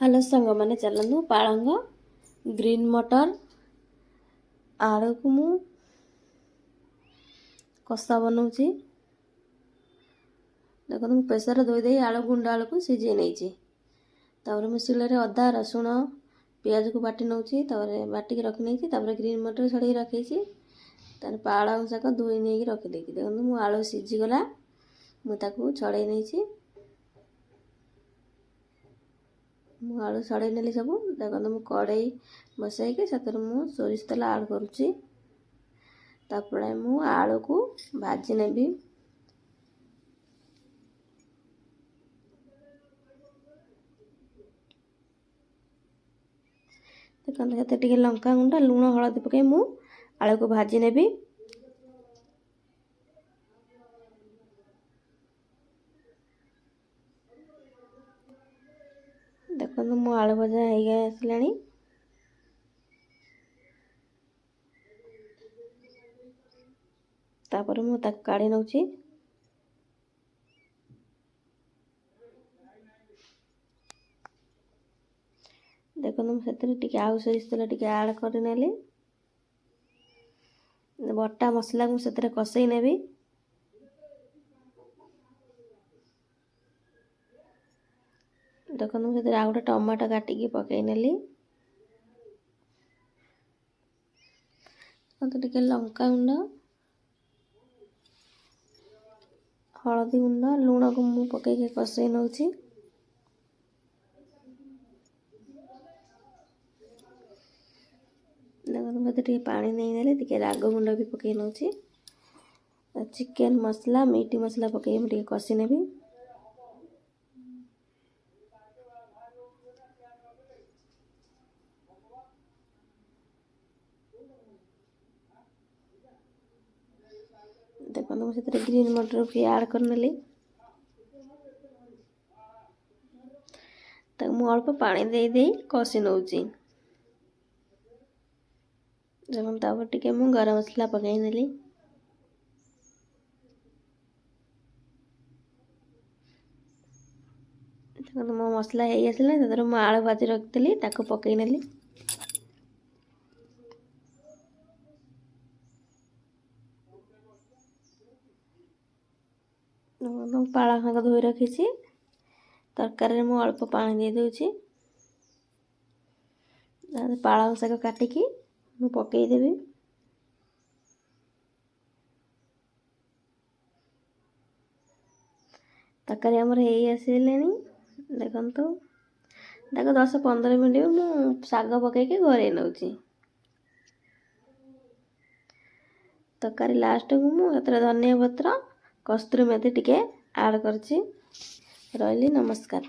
Hello संग मैंने चलू पालंग ग्रीन मटर आलू को मु कषा बनाऊँगी। देखो मुझे प्रेसर धोईदे आलू गुंड आलू को सीझे नहीं मुझे शिल अदा रसुण पियाज को बाटी नौची बाटिक रखी नहीं ग्रीन मटर छड़े रखी पालंग शाग धोई नहीं रखिदे। देखो मो आलू सीझीगला मुझे छड़े नहीं आलू छड़े नेली सब। देखो मु कड़े बसैके मु सोरिष तेल आड करुच्ची तापर मु आलू को भाजी नेबी। देखते टे लंका गुंड लुण हलदी पकई मु आलू को भाजी नेबी। देखो मो आलू भजा हो आसला तापर मु ताक काढ़ी नौची। देखो मुझे आउ सोरिष तेल टे आड कर नेली बटा मसला मुझे कषई नेबी। देखो मुझे आउ गोटे टमाटो काटिकी पकई नेली टे लंका गुंड हलदी गुंड लुण को मु पकई कषई नौची। देखो मुझे पानी नहीं नेले टे राग गुंड भी पकई नौची। चिकेन मसला मीट मसला पकई मुझे कषि नेबी। देखो मुझे ग्रीन मटर भी ऐड कर नेली मु अल्प पानी दे दे कषि नौची। देखो तापर टिके मु गरम मसला पकई नेली मो मसला हो आसला मु आलू भाजी रखी ताको पकई नेली। पालंग शाग धोई रखी तरकारी मु अल्प पानी दे दूची पालंग शाग काटिकी मु पकई देबी। तरकारी आमर हो आसले देखो 10-15 मिनट मु शाग पकईकी घरे नौची। तरकारी लास्ट को मुझे धनिया पत्र कस्तूरी मेथी टिके ऐड करछि। रही नमस्कार।